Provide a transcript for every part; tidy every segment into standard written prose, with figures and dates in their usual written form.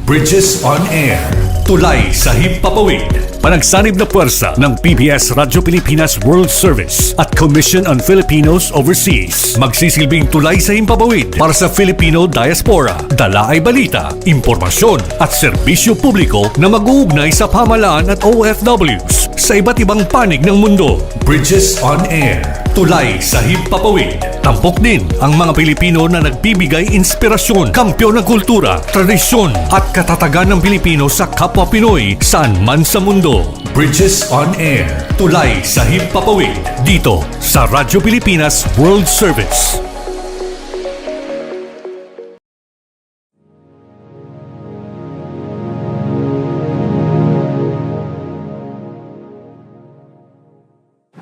Bridges on Air. Tulay sa himpapawid. Panagsanib na puwersa ng PBS Radyo Pilipinas World Service at Commission on Filipinos Overseas. Magsisilbing tulay sa himpapawid para sa Filipino diaspora. Dala ay balita, impormasyon at serbisyo publiko na mag-uugnay sa pamahalaan at OFWs sa iba't ibang panig ng mundo. Bridges on Air. Tulay sa himpapawid. Tampok din ang mga Pilipino na nagbibigay inspirasyon, kampyon ng kultura, tradisyon at katatagan ng Pilipino sa kapwa Pinoy saan man sa mundo. Bridges on Air. Tulay sa himpapawid. Dito sa Radyo Pilipinas World Service.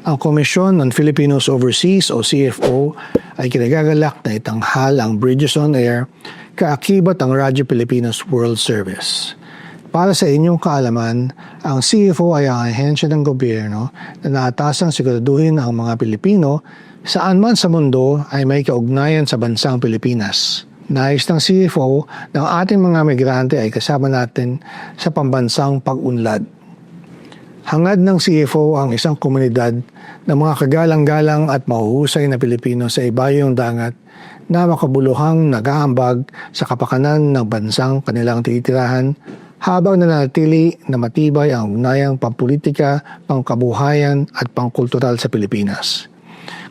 Ang Commission on Filipinos Overseas o CFO ay kinagagalak na itanghal ang Bridges on Air kaakibat ang Radyo Pilipinas World Service. Para sa inyong kaalaman, ang CFO ay ang ahensya ng gobyerno na naatasang siguraduhin ang mga Pilipino saan man sa mundo ay may kaugnayan sa bansang Pilipinas. Nais ng CFO ng ating mga migrante ay kasama natin sa pambansang pag-unlad. Hangad ng CFO ang isang komunidad ng mga kagalang-galang at mahuhusay na Pilipino sa ibayong dagat na makabuluhang nag-aambag sa kapakanan ng bansang kanilang titirahan habang nanatili na matibay ang ugnayang pampolitika, pangkabuhayan at pangkultural sa Pilipinas.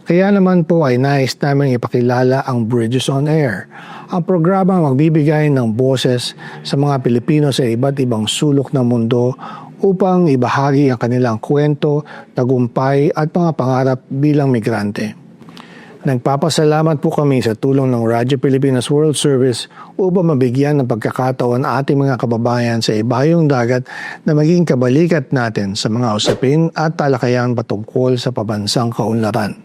Kaya naman po ay nais namin ipakilala ang Bridges on Air, ang programang magbibigay ng boses sa mga Pilipino sa iba't ibang sulok ng mundo upang ibahagi ang kanilang kwento, tagumpay at mga pangarap bilang migrante. Nagpapasalamat po kami sa tulong ng Radyo Pilipinas World Service upang mabigyan ng pagkakataon ating mga kababayan sa ibayong dagat na maging kabalikat natin sa mga usapin at talakayan patungkol sa pabansang kaunlaran.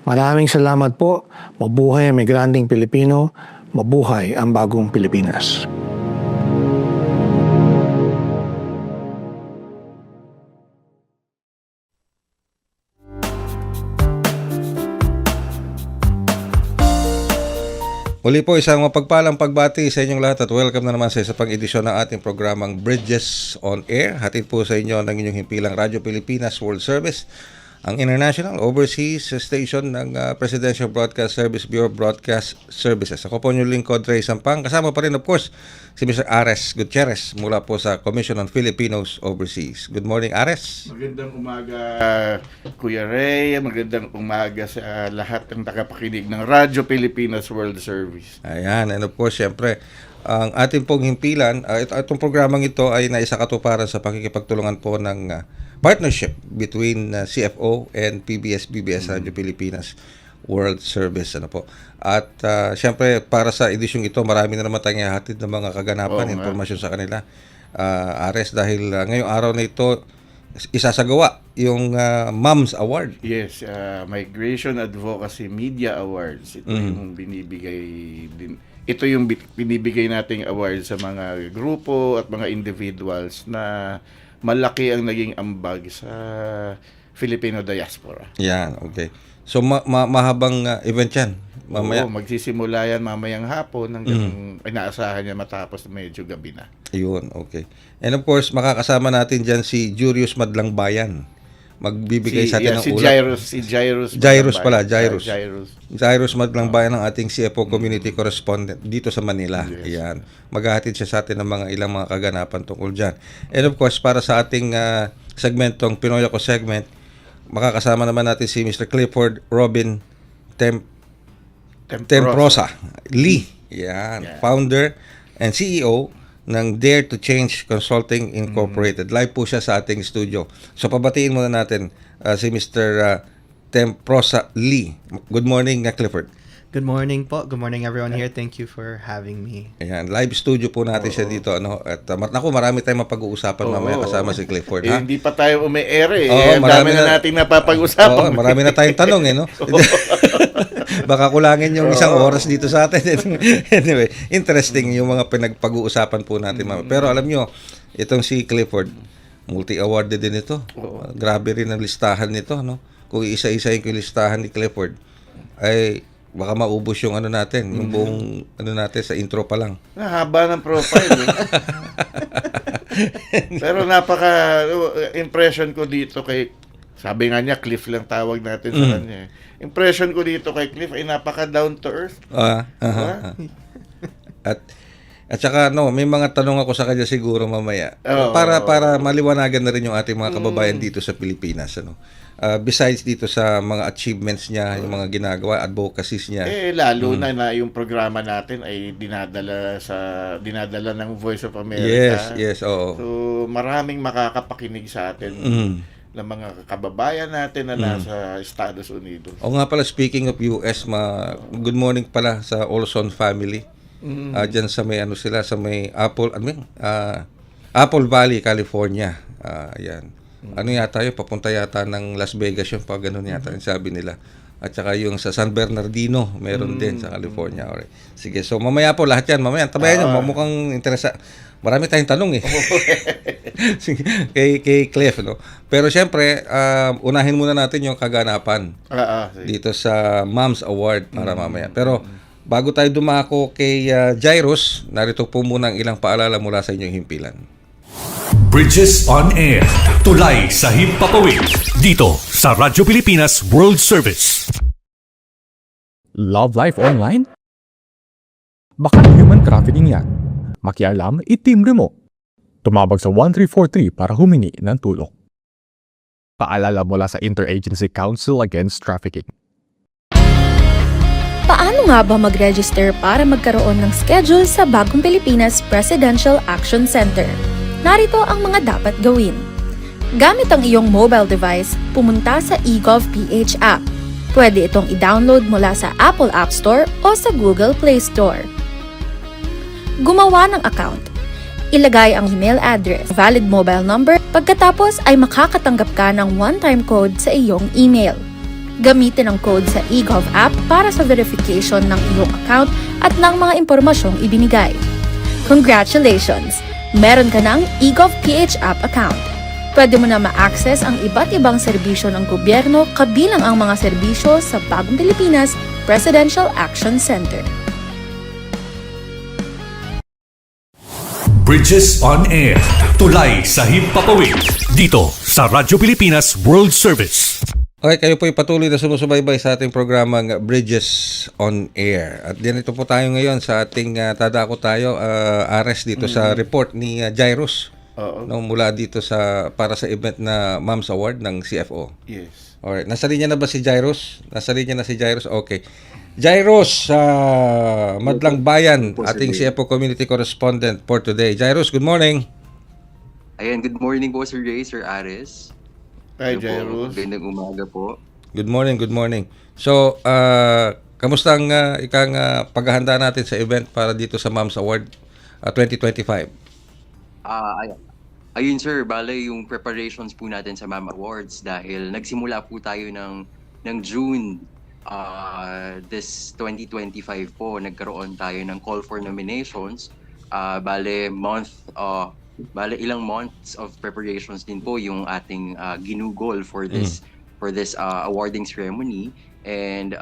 Maraming salamat po. Mabuhay ang migranteng Pilipino. Mabuhay ang bagong Pilipinas. Muli po isang mapagpalang pagbati sa inyong lahat at welcome na naman sa isa pang edisyon ng ating programang Bridges on Air. Hatid po sa inyo ng inyong himpilang Radyo Pilipinas World Service, ang international overseas station ng Presidential Broadcast Service Bureau of Broadcast Services. Ako po yung lingkod, Ray Sampang. Kasama pa rin of course si Mr. Ares Gutierrez mula po sa Commission on Filipinos Overseas. Good morning, Ares. Magandang umaga, Kuya Ray. Magandang umaga sa lahat ng nakapakinig ng Radyo Pilipinas World Service. Ayan, and of course, syempre, ang ating pong himpilan, itong programang ito ay naisakatuparan sa pakikipagtulungan po ng partnership between CFO and PBS-BBS Radio Pilipinas World Service. Ano po. At syempre, para sa edisyong ito, marami na naman tayong hatid ng mga kaganapan, informasyon sa kanila. Ares, dahil ngayong araw na ito, isasagawa yung MAMS Award. Yes, Migration Advocacy Media Awards. Ito yung binibigay din. Ito yung binibigay nating award sa mga grupo at mga individuals na malaki ang naging ambag sa Filipino diaspora. Yan, okay. So mahabang event yan. Mamaya. Oo, magsisimula yan mamayang hapon hanggang inaasahan niya matapos medyo gabi na. Ayun, okay. And of course, makakasama natin dyan si Julius Madlang Bayan. Magbibigay sa atin ng ulat. Jairus Madlang Bayan ang ating CFO Community Correspondent dito sa Manila. Yes. Ayan. Maghahatid siya sa atin ng ilang mga kaganapan tungkol dyan. And of course, para sa ating segmentong Pinoy Ako segment, makakasama naman natin si Mr. Clifford Robin Temprosa Lee. Ayan. Yeah. Founder and CEO ng Dare to Change Consulting Incorporated. Live po siya sa ating studio. So pabatiin muna natin si Mr. Temprosa Lee. Good morning, Clifford. Good morning po. Good morning everyone here. Thank you for having me. Ayan, live studio po natin siya dito. At marami tayong mapag-uusapan mamaya kasama si Clifford. Hindi pa tayo umi-air eh. Marami na nating napapag-usapan. Marami na tayong tanong no? Baka kulangin yung isang oras dito sa atin. Anyway, interesting yung mga pinagpag-uusapan po natin. Pero alam nyo, itong si Clifford, multi-awarded din ito. Grabe rin ang listahan nito. No? Kung isa-isa yung listahan ni Clifford, ay baka maubos yung ano natin, yung buong ano natin sa intro pa lang. Haba ng profile. Pero impression ko dito kay, sabi nga niya, Cliff lang tawag natin sa kanya. Impression ko dito kay Cliff ay napaka down to earth. Diba? At saka may mga tanong ako sa kanya siguro mamaya. Para maliwanagan na rin yung ating mga kababayan dito sa Pilipinas, ano. Besides dito sa mga achievements niya, yung mga ginagawa, advocacies niya. Lalo na yung programa natin ay dinadala ng Voice of America. Yes, oo. So, maraming makakapakinig sa atin ng mga kababayan natin na nasa Estados Unidos. O nga pala, speaking of US, good morning pala sa Olson family. Diyan sa may sa may Apple Valley, California. Ayan. Ano yata yun, papunta yata ng Las Vegas yung pag ganun yata yung sabi nila. At saka yung sa San Bernardino, meron din sa California. Alright. Sige, so mamaya po lahat yan. Mamaya, tabayan nyo, mukhang interesa. Marami tayong tanong eh. Sige, kay Cliff, no? Pero syempre, unahin muna natin yung kaganapan dito sa Moms Award para mamaya. Pero bago tayo dumako kay Jairus, narito po muna ang ilang paalala mula sa inyong himpilan. Bridges on Air. Tulay sa Himpapawid. Dito sa Radyo Pilipinas World Service. Love life online? Baka human trafficking yan. Makialam, itimbre mo. Tumawag sa 1343 para humingi ng tulong. Paalala mula sa Interagency Council Against Trafficking. Paano nga ba mag-register para magkaroon ng schedule sa Bagong Pilipinas Presidential Action Center? Narito ang mga dapat gawin. Gamit ang iyong mobile device, pumunta sa eGovPH app. Pwede itong i-download mula sa Apple App Store o sa Google Play Store. Gumawa ng account. Ilagay ang email address, valid mobile number, pagkatapos ay makakatanggap ka ng one-time code sa iyong email. Gamitin ang code sa eGov app para sa verification ng iyong account at ng mga impormasyong ibinigay. Congratulations! Meron ka ng eGovPH app account. Pwede mo na ma-access ang iba't ibang serbisyo ng gobyerno kabilang ang mga serbisyo sa Bagong Pilipinas Presidential Action Center. Bridges on Air. Tulay sa Himpapawid. Dito sa Radyo Pilipinas World Service. Okay, kayo po patuloy na sumusubaybay sa ating programang Bridges on Air. At dito po tayo ngayon sa ating tadako tayo, Ares, dito sa report ni Jairus. Mula dito para sa event na Moms Award ng CFO. Yes. Alright, nasa linya na ba si Jairus? Nasa linya na si Jairus? Okay. Jairus, Madlang Bayan, ating CFO Community Correspondent for today. Jairus, good morning. Ayan, good morning po Sir Ray, Sir Aris. Hi, Jairus. Magandang umaga po. Good morning, good morning. So, kamusta ang paghahanda natin sa event para dito sa Moms Award 2025? Ayun sir, bale yung preparations po natin sa Mom Awards dahil nagsimula po tayo ng June this 2025 po, nagkaroon tayo ng call for nominations. Bale ilang months of preparations din po yung ating ginugol for this awarding ceremony, and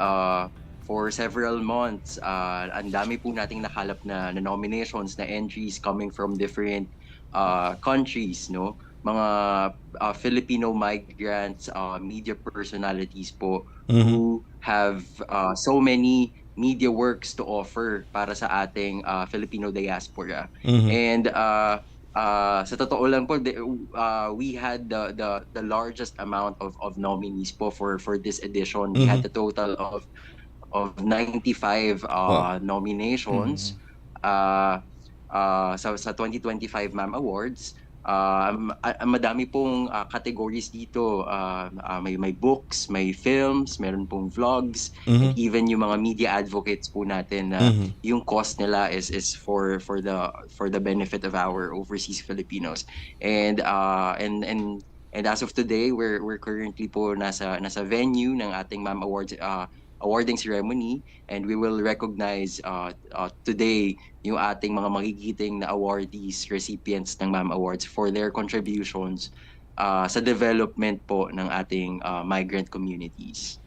for several months ang dami po nating nakalap na nominations, na entries coming from different countries, no, mga Filipino migrants, media personalities po who have so many media works to offer para sa ating Filipino diaspora. And sa totoo lang po, we had the largest amount of nominees po for this edition. We had a total of 95 nominations sa 2025 Mom Awards. Madami pong categories dito. May books, may films, meron pong vlogs, and even yung mga media advocates po natin na yung cost nila is for the benefit of our overseas Filipinos. And as of today, we're currently po nasa venue ng ating Mom Awards awarding ceremony, and we will recognize today yung ating mga magigiting na awardees, recipients ng Mom Awards for their contributions sa development po ng ating migrant communities.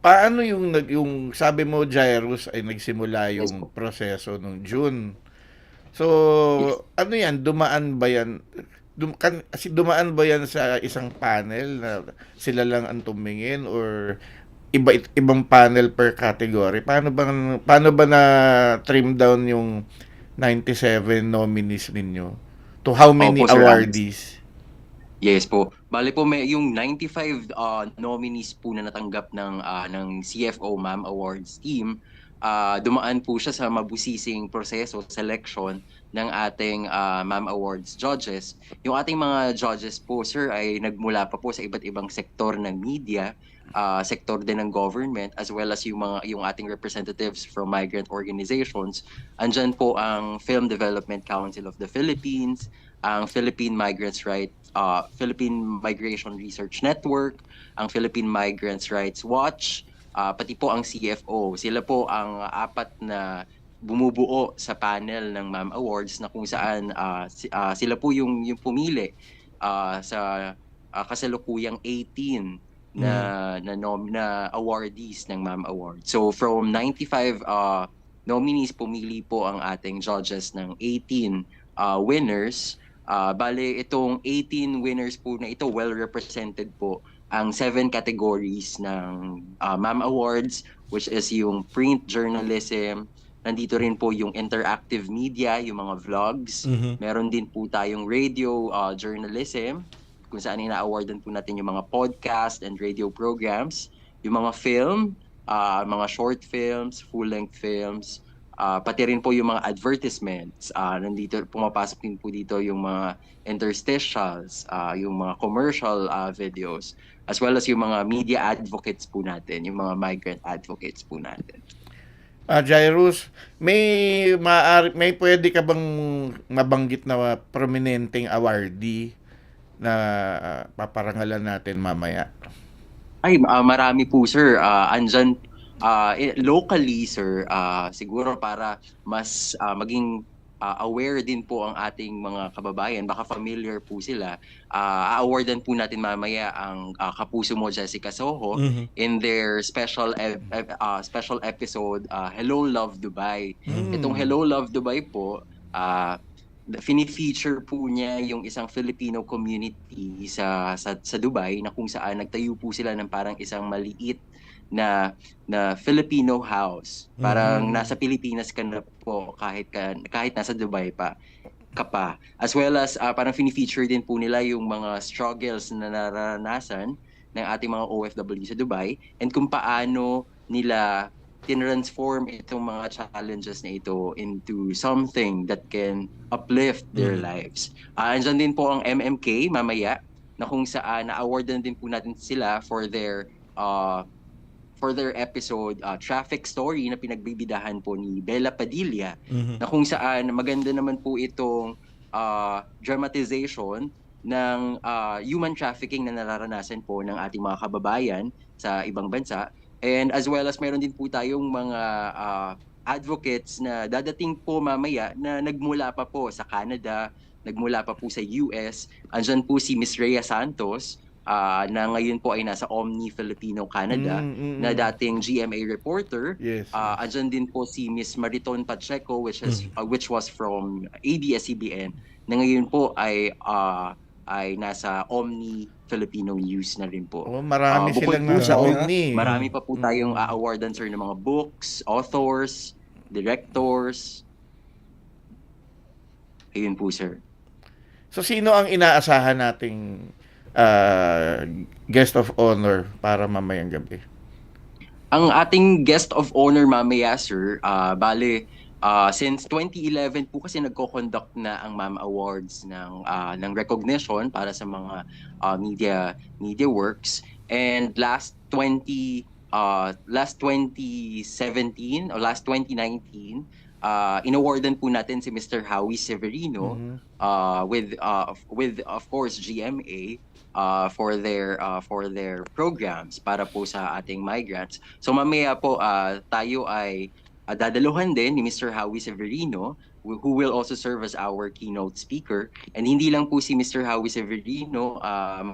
paano yung sabi mo, Jairus, ay nagsimula Yes yung po. proseso nung June. So, ano yan, dumaan ba yan sa isang panel na sila lang ang tumingin, or ibang panel per category? Paano ba na trim down yung 97 nominees ninyo to how many Opo, Sir awardees? Yes po. Bale po may yung 95 nominees po na natanggap ng CFO Ma'am Awards team. Dumaan po siya sa mabusising proseso, selection ng ating Ma'am Awards judges. Yung ating mga judges po, sir, ay nagmula pa po sa iba't ibang sektor ng media, sektor din ng government, as well as yung ating representatives from migrant organizations. Andyan po ang Film Development Council of the Philippines, ang Philippine Migration Research Network, ang Philippine Migrants Rights Watch, pati po ang CFO. Sila po ang apat na bumubuo sa panel ng Ma'am Awards, na kung saan sila po yung pumili sa kasalukuyang 18 na awardees ng Ma'am Awards. So from 95 nominees, pumili po ang ating judges ng 18 winners. Bale, itong 18 winners po na ito, well represented po ang 7 categories ng Ma'am Awards, which is yung print journalism. Nandito rin po yung interactive media, yung mga vlogs. Meron din po tayong radio journalism, kung saan ina-awardan po natin yung mga podcast and radio programs. Yung mga film, mga short films, full-length films, pati rin po yung mga advertisements. Nandito, pumapasok din po dito yung mga interstitials, yung mga commercial videos, as well as yung mga media advocates po natin, yung mga migrant advocates po natin. Jairus, may pwede ka bang mabanggit na prominenteng awardee na paparangalan natin mamaya? Ay, marami po, sir. Andyan, locally, sir, siguro para mas maging aware din po ang ating mga kababayan, baka familiar po sila, a-awardan po natin mamaya ang Kapuso Mo Jessica Soho in their special episode, Hello Love Dubai. Itong Hello Love Dubai po, fini-feature po niya yung isang Filipino community sa Dubai, na kung saan nagtayo po sila ng parang isang maliit na Filipino house. Parang nasa Pilipinas ka na po kahit nasa Dubai ka pa. As well as parang fini-feature din po nila yung mga struggles na naranasan ng ating mga OFW sa Dubai, and kung paano nila tinransform itong mga challenges na ito into something that can uplift their lives. Andyan din po ang MMK mamaya, na kung saan na-awardan din po natin sila for their episode Traffic Story, na pinagbibidahan po ni Bella Padilla, na kung saan maganda naman po itong dramatization ng human trafficking na nararanasan po ng ating mga kababayan sa ibang bansa. And as well as meron din po tayong mga advocates na dadating po mamaya na nagmula pa po sa Canada, nagmula pa po sa US. Andyan po si Miss Rhea Santos, na ngayon po ay nasa Omni Filipino Canada, na dating GMA reporter. Yes. Andyan din po si Miss Mariton Pacheco, which was from ABS-CBN, na ngayon po ay nasa Omni Filipino News na rin po. Marami Bukod silang po nasa sa Omni. Marami pa po tayong awardan, sir, ng mga books, authors, directors. Ayun po, sir. So, sino ang inaasahan nating guest of honor para mamayang gabi? Ang ating guest of honor mamaya, sir, bale, since 2011 po kasi nagko-conduct na ang Ma'am Awards ng recognition para sa mga media works, and last 2017 o last 2019, inawardan po natin si Mr. Howie Severino with of course GMA for their programs para po sa ating migrants. So mamaya po tayo ay dadaluhan din ni Mr. Howie Severino, who will also serve as our keynote speaker. And hindi lang po si Mr. Howie Severino,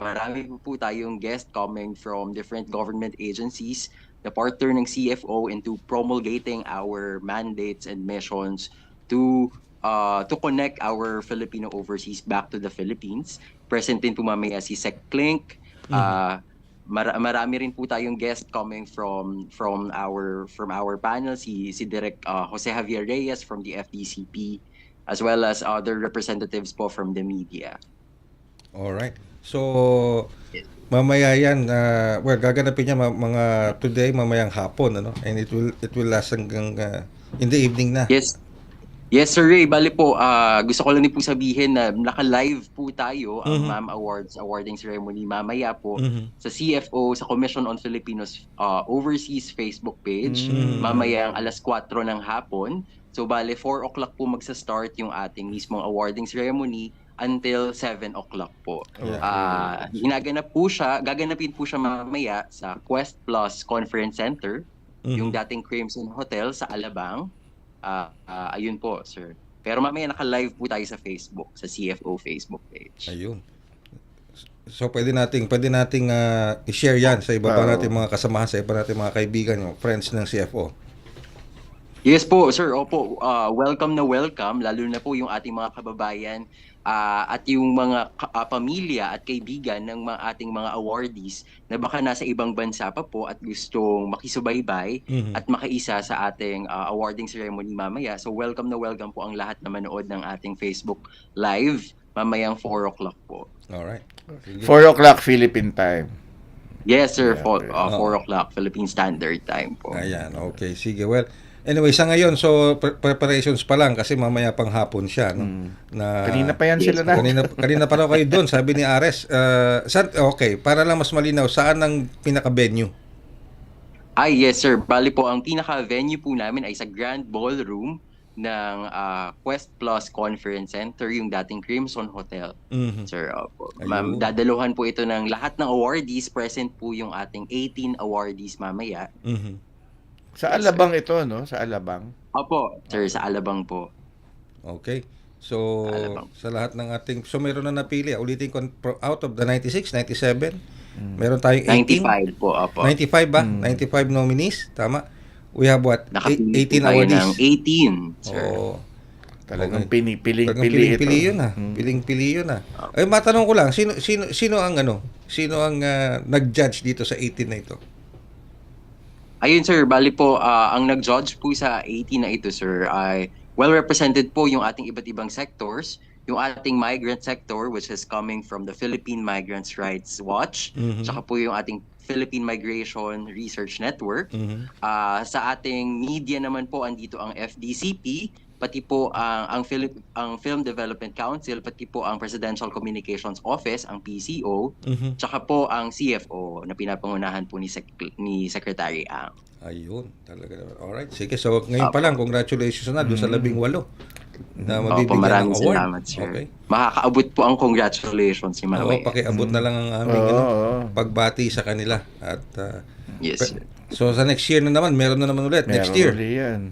marami po tayong guest coming from different government agencies, the partner ng CFO into promulgating our mandates and missions to connect our Filipino overseas back to the Philippines. Present din po mamaya si Sec Clink. Marami rin po tayong guest coming from our panel, si Direk Jose Javier Reyes from the FDCP, as well as other representatives po from the media. Alright. So, mamaya yan, gaganapin niya mga today, mamayang hapon, ano? And it will last hanggang in the evening na. Yes, Sir Ray. Bali po, gusto ko lang din po sabihin na naka-live po tayo ang MAM Awards awarding ceremony mamaya po sa CFO, sa Commission on Filipinos Overseas Facebook page. Mamaya ang 4:00 ng hapon. So, bali 4 o'clock po magsa-start yung ating mismong awarding ceremony until 7 o'clock po. Gaganapin po siya mamaya sa Quest Plus Conference Center, yung dating Crimson Hotel sa Alabang. Ayun po, sir. Pero mamaya naka-live po tayo sa Facebook, sa CFO Facebook page. Ayun. So pwede nating i-share yan sa iba pa nating mga kasamahan, sa iba nating mga kaibigan, yung friends ng CFO. Yes po, sir. Opo, welcome na welcome, lalo na po yung ating mga kababayan at yung mga pamilya at kaibigan ng ating mga awardees na baka nasa ibang bansa pa po at gustong makisubaybay at makaisa sa ating awarding ceremony mamaya. So welcome na welcome po ang lahat na manood ng ating Facebook Live mamayang 4 o'clock po. Alright. 4 o'clock Philippine time. Yes, sir. 4 o'clock Philippine Standard Time po. Ayan, okay. Sige, well, anyway, sa ngayon, so preparations pa lang kasi mamaya pang hapon siya, no? Na Kanina pa yan sila na. Kanina pa raw kayo doon, sabi ni Ares. Okay, para lang mas malinaw, saan ang pinaka-venue? Yes, sir. Bali po, ang pinaka-venue po namin ay sa Grand Ballroom ng Quest Plus Conference Center, yung dating Crimson Hotel. Sir, opo. Ma'am, dadaluhan po ito ng lahat ng awardees. Present po yung ating 18 awardees mamaya. Sa Alabang ito, no? Sa Alabang. Opo, sir, sa Alabang po. Okay. So, sa lahat ng ating... So, meron na napili. Ulitin ko, out of the 96, 97, meron tayong 18. 95 po, opo. 95 ba? 95 nominees. Tama? We have what? Nakapili 18 tayo awardees. ng 18, sir. Oo. Talagang Okay. piling-pili ito. Piling-pili yun ah. Piling-pili yun ah. Ay, matanong ko lang, sino ang nag-judge dito sa 18 na ito? Ayun, sir. Bali po, ang nag-judge po sa 18 na ito, sir, ay well-represented po yung ating iba't ibang sectors. Yung ating migrant sector, which is coming from the Philippine Migrants' Rights Watch. Tsaka po yung ating Philippine Migration Research Network. Sa ating media naman po, andito ang FDCP, pati po ang Film Development Council, pati po ang Presidential Communications Office, ang PCO, tsaka po ang CFO na pinapangunahan po ni Secretary Ang. Ayun, talaga. Alright, sige. So, ngayon pa lang, congratulations na doon sa 18 na mabibigyan ng maraming award. salamat, sir. Okay. Makakaabot po ang congratulations ni Oo, mamaya. pakiabot na lang ang aming pagbati sa kanila. At Yes, sir. so sa next year na naman, meron na naman ulit. Next year. Meron yan.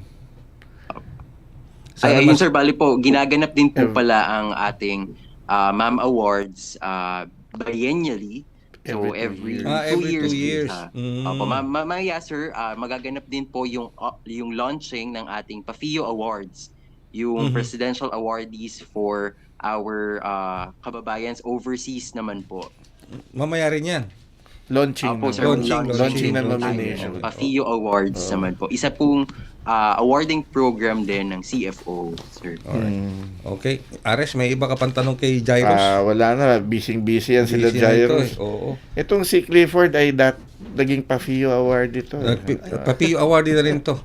Ayun, sir, bali po, ginaganap din po pala ang ating MAM Awards biennially. So every 2 years. Opo, mamaya, sir, magaganap din po yung launching ng ating PAFIO Awards, yung presidential awardees for our kababayans overseas naman po. Mamaya rin yan. Launching ng nomination. PAFIO Awards naman po. Isa pong awarding program din ng CFO, sir. Alright. Okay. Ares, may iba ka pang tanong kay Jairus? Wala na. Busy yan sila Busy na Jairus. ito, Oo. Itong si Clifford ay naging PAFIO award ito. Papio award na rin to.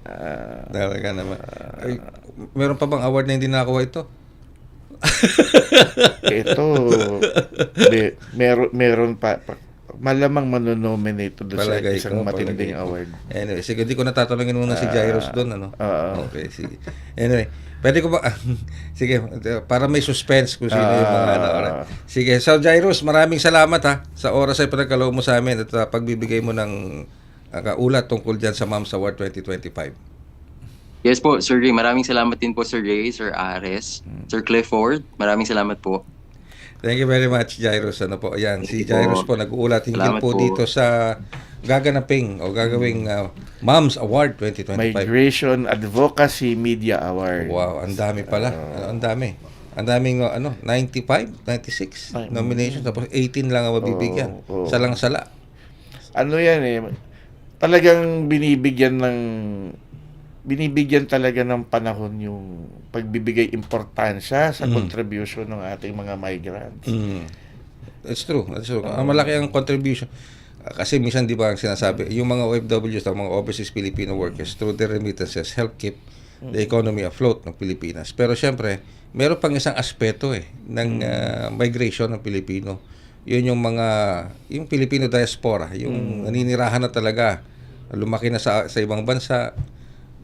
Talaga naman. Ay, meron pa bang award na hindi nakakuha ito? Ito, meron pa. Malamang manonominate doon sa Palagay isang ko, matinding palagay ko. award. Anyway, sige, di ko natatanungin muna si Jairus doon, ano? Okay, sige. Anyway, pwede ko ba, sige, para may suspense kung sino yung mga alright. Sige, so Jairus, maraming salamat ha, sa oras ay pinagkaloob mo sa amin at pagbibigay mo ng ulat tungkol dyan sa MAMS Award 2025. Yes po, Sir Ray. Maraming salamat din po, Sir Ray, Sir Ares, Sir Clifford. Maraming salamat po. Thank you very much, Jairus. Ano po, ayan, si Jairus po nag-uulat hinggil Salamat po po. dito sa gaganaping o gagawing Moms Award 2025. Migration Advocacy Media Award. Wow, ang dami pala. Ang dami. Ang daming 95, 96 nominations, tapos 18 lang ang mabibigyan. Oo. Salang-sala. Ano yan talagang binibigyan talaga ng panahon yung pagbibigay importansya sa contribution ng ating mga migrants. That's true. Ang malaki ang contribution. Kasi minsan, di ba, ang sinasabi, yung mga OFWs, ang mga overseas Filipino workers, through their remittances, help keep the economy afloat ng Pilipinas. Pero syempre, meron pang isang aspeto ng migration ng Pilipino. Yun yung Filipino diaspora, yung naninirahan na talaga, lumaki na sa ibang bansa,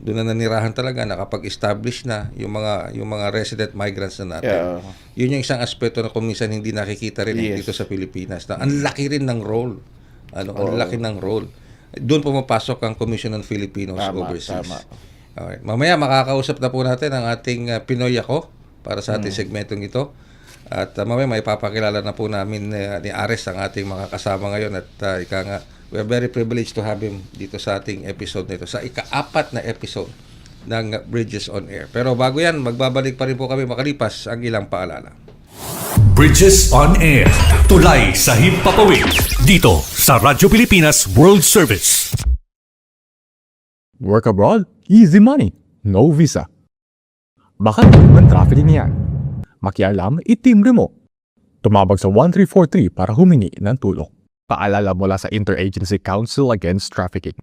doon na nanirahan talaga, nakapag-establish na yung mga resident migrants na natin. Yeah. Yun yung isang aspeto na kung minsan hindi nakikita rin dito sa Pilipinas. Na ang laki rin ng role. Ang laki ng role. Doon pumapasok ang Commission on Filipinos Overseas. Tama. Okay. Mamaya makakausap na po natin ang ating Pinoy Ako para sa ating segmentong ito. At mamaya may papakilala na po namin ni Ares ang ating mga kasama ngayon. At we are very privileged to have him dito sa ating episode nito. Sa ika-4 na episode ng Bridges on Air. Pero bago yan, magbabalik pa rin po kami makalipas ang ilang paalala. Bridges on Air. Tulay sa Himpapawid. Dito sa Radyo Pilipinas World Service. Work abroad? Easy money. No visa. Baka human trafficking yan. Makialam, itimbre mo. Tumawag sa 1343 para humingi ng tulong. Paalala mula sa Interagency Council Against Trafficking.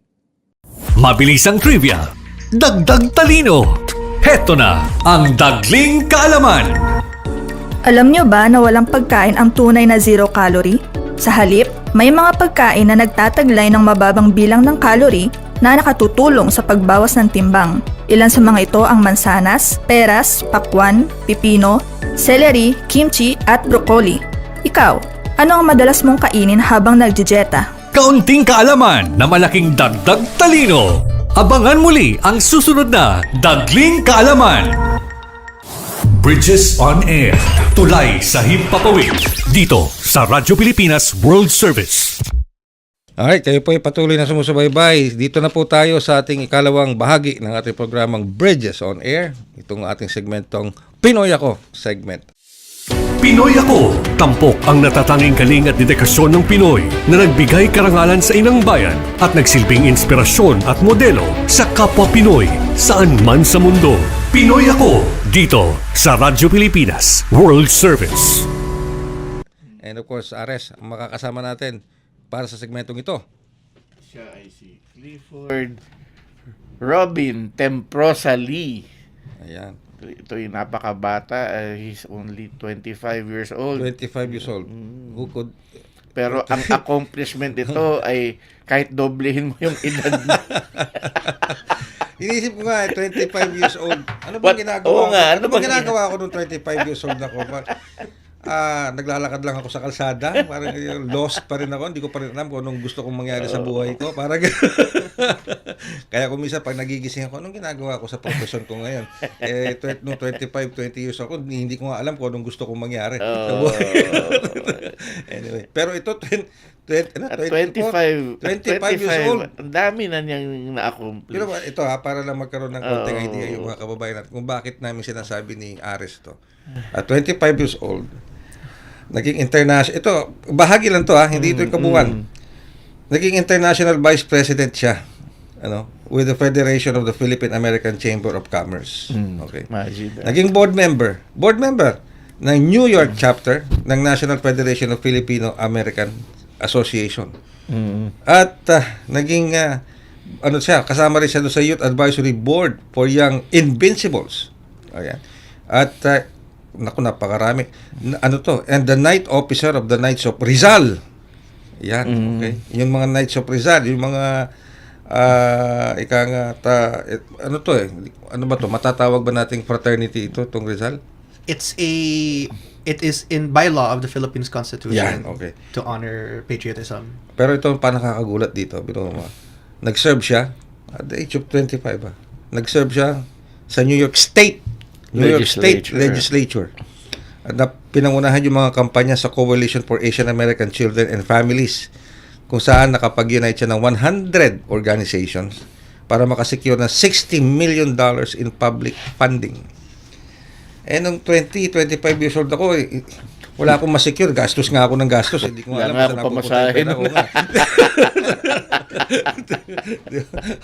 Mabilisang trivia. Dagdag talino. Heto na ang Dagling Kaalaman. Alam nyo ba na walang pagkain ang tunay na zero calorie? Sa halip, may mga pagkain na nagtataglay ng mababang bilang ng calorie na nakatutulong sa pagbawas ng timbang. Ilan sa mga ito ang mansanas, peras, pakwan, pipino, celery, kimchi at broccoli. Ikaw, ano ang madalas mong kainin habang nagdidieta? Kaunting kaalaman na malaking dagdag talino. Abangan muli ang susunod na Dagling Kaalaman. Bridges on Air. Tulay sa Himpapawid. Dito sa Radyo Pilipinas World Service. Alright, kayo po ay patuloy na sumusubaybay. Dito na po tayo sa ating ikalawang bahagi ng ating programang Bridges on Air. Itong ating segmentong Pinoy Ako segment. Pinoy Ako, tampok ang natatanging galing at dedikasyon ng Pinoy na nagbigay karangalan sa inang bayan at nagsilbing inspirasyon at modelo sa kapwa Pinoy saan man sa mundo. Pinoy Ako, dito sa Radyo Pilipinas World Service. And of course, Ares, ang makakasama natin para sa segmentong ito. Siya ay si Clifford Robin Temprosa Lee. Ayan, Ito yung napakabata. He's only 25 years old. 25 years old. Who could... Pero ang accomplishment nito ay kahit doblehin mo yung edad mo. Inisip ko nga, 25 years old. Ano bang ginagawa ko? Ano bang ginagawa ko nung 25 years old ako? Naglalakad lang ako sa kalsada. Parang lost pa rin ako. Hindi ko pa rin alam kung anong gusto kong mangyari sa buhay ko. Parang kaya kung minsan pag nagigising ako, anong ginagawa ko sa profession ko ngayon? Nung 25, 20 years ako, hindi ko nga alam kung anong gusto kong mangyari sa buhay. Anyway, pero ito 25 years old. Ang dami na niyang na-accomplish. Pero ito para lang magkaroon ng konting idea yung mga kababayan natin kung bakit namin sinasabi ni Ares to. At 25 years old, naging international. Ito, bahagi lang to hindi ito yung kabuuan. Naging international vice president siya. With the Federation of the Philippine American Chamber of Commerce. Okay. Naging board member ng New York chapter ng National Federation of Filipino American Association. At naging kasama rin siya sa Youth Advisory Board for Young Invincibles. Ayan. At napakarami. And the Knight Officer of the Knights of Rizal. Yan, okay. Yung mga Knights of Rizal, yung mga ano ba to? Matatawag ba nating fraternity ito, tong Rizal? It is in bylaw of the Philippines Constitution Yan, okay. to honor patriotism. Pero ito pa nakakagulat dito. Nag-serve siya at the age of 25. Nag-serve siya sa New York State Legislature. At pinangunahan yung mga kampanya sa Coalition for Asian American Children and Families kung saan nakapag-unite siya ng 100 organizations para makasecure ng $60 million in public funding. Nung 25 years old ako, wala akong masecure. Gastos nga ako ng gastos. Hindi ko alam Wala kung nga saan akong napupunta yung pamasahe pera ko nun. nga.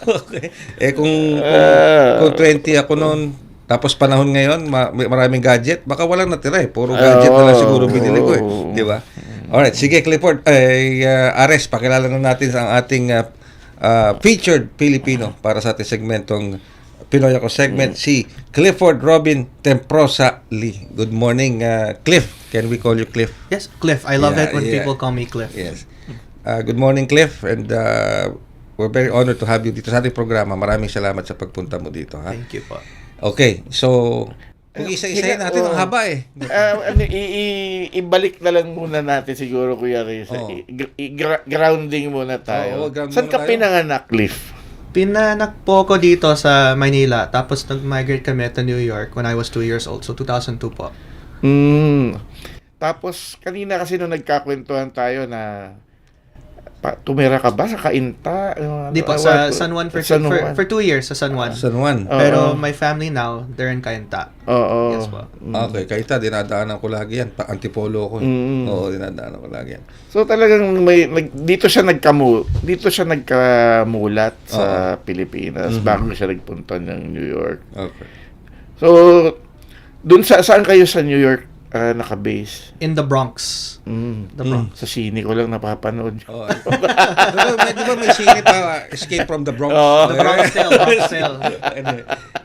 Okay. Kung 20 ako noon, tapos panahon ngayon, maraming gadget, baka walang natira eh. Puro gadget na lang siguro binili ko eh. Di ba? Alright, sige Clifford. Ares, pakilala na natin ang ating featured Filipino para sa ating segmentong Pinoy Ako segment, si Clifford Robin Temprosa Lee. Good morning, Cliff. Can we call you Cliff? Yes, Cliff. I love Yeah, it when yeah. people call me Cliff. Yes. Good morning, Cliff. And we're very honored to have you dito sa ating programa. Maraming salamat sa pagpunta mo dito. Ha? Thank you po. Okay, so kung isa-isahin natin, ang haba eh. Ibalik na lang muna natin siguro, Kuya Reza. Oo. Grounding muna tayo. Oo, ground Saan muna ka tayo. pinanganak, Cliff? Pinanak po ko dito sa Manila, tapos nag-migrate kami to New York when I was 2 years old. So 2002 po. Tapos, kanina kasi nung nagkakwentuhan tayo na tumira ka ba sa Cainta? Di po, sa San Juan for 2 years sa San Juan. San Juan. Pero my family now, they're in Cainta. Oo. Yes po. Okay, Kaita, dinadaanan ko lagi yan. Antipolo ko. Oo, dinadaanan ko lagi yan. So talagang dito siya nagkamulat sa Pilipinas bago siya nagpunta ng New York. Okay. So saan kayo sa New York naka-base? In the Bronx. The Bronx. Sa sine ko lang napapanood. Oh, di ba may sine pa, Escape from the Bronx? The Bronx Tale.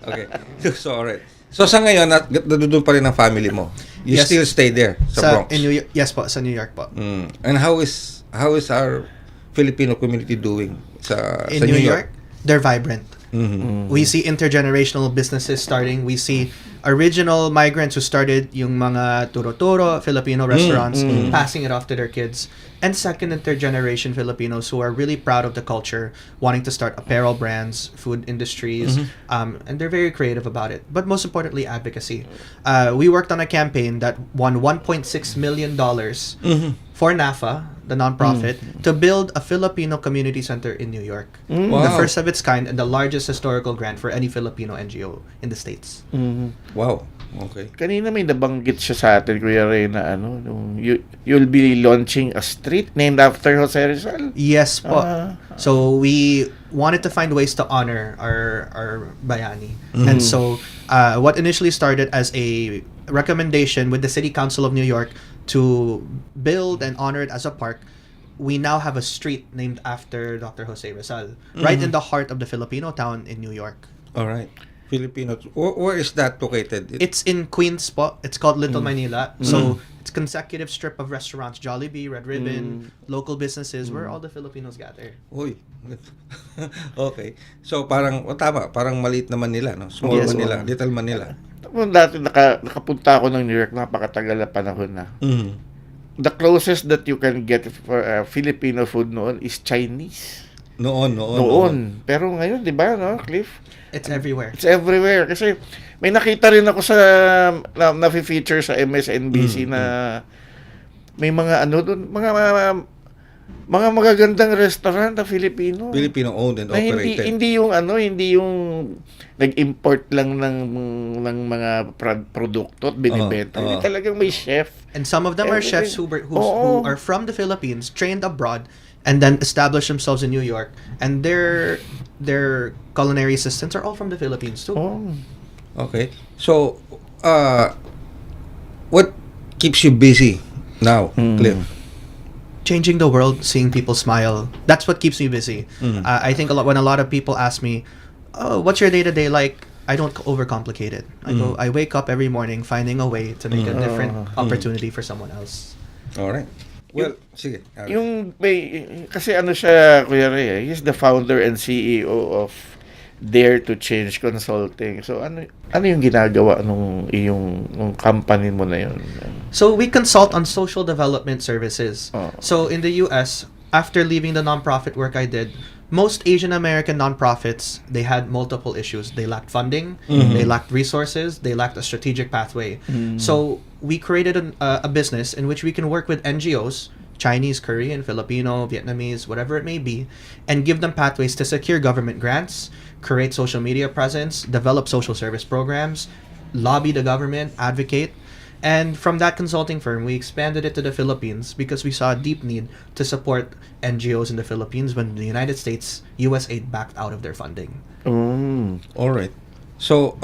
Okay. So, alright. So, sa ngayon, doon pa rin ang family mo? You Yes. still stay there sa Bronx? Yes po, sa New York po. And how is our Filipino community doing sa In New York, they're vibrant. Mhm. We see intergenerational businesses starting. We see original migrants who started yung mga turo-turo, Filipino restaurants, passing it off to their kids. And second and third generation Filipinos who are really proud of the culture, wanting to start apparel brands, food industries, and they're very creative about it. But most importantly, advocacy. We worked on a campaign that won $1.6 million for NAFA, the nonprofit, to build a Filipino community center in New York. The Wow. first of its kind and the largest historical grant for any Filipino NGO in the States. Wow. Okay. Kanina may nabanggit siya sa atin, Kuya Ray, na you'll be launching a street named after Jose Rizal. Yes po. So we wanted to find ways to honor our bayani. And so what initially started as a recommendation with the City Council of New York to build and honor it as a park, we now have a street named after Dr. Jose Rizal, right in the heart of the Filipino town in New York. Alright. Filipino. Where is that located? It's in Queens po. It's called Little Manila. So it's consecutive strip of restaurants, Jollibee, Red Ribbon, local businesses where all the Filipinos gather. Uy. Okay. So parang tama, parang maliit na Manila, no? Small Yes, Manila, Little Manila. Dati nakapunta ako ng New York, napakatagal na panahon na. The closest that you can get for Filipino food noon is Chinese. Noon. Pero ngayon, di ba, no, Cliff? It's everywhere. It's everywhere. Kasi may nakita rin ako sa na-feature sa MSNBC na may mga doon, mga magagandang restaurant na Filipino. Filipino owned and Na operated. hindi yung nag-import lang ng mga produkto at binibenta. Hindi talagang may chef. And some of them are chefs who Oo. are from the Philippines, trained abroad, and then establish themselves in New York. And their culinary assistants are all from the Philippines too. Okay. So, what keeps you busy now, Cliff? Changing the world, seeing people smile. That's what keeps me busy. I think when a lot of people ask me, "Oh, what's your day-to-day like?" I don't overcomplicate it. I wake up every morning finding a way to make a different opportunity for someone else. All right. Well, sige. Kasi siya, Kuya Ray, he's the founder and CEO of Dare to Change Consulting. So ano yung ginagawa nung company mo na yun? So we consult on social development services. So in the US, after leaving the nonprofit work I did, most Asian American nonprofits, they had multiple issues. They lacked funding, they lacked resources, they lacked a strategic pathway. So we created a business in which we can work with NGOs Chinese, Korean, Filipino, Vietnamese, whatever it may be, and give them pathways to secure government grants, create social media presence, develop social service programs, lobby the government, advocate. And from that consulting firm, we expanded it to the Philippines because we saw a deep need to support NGOs in the Philippines when the United States, USAID backed out of their funding. All right. So,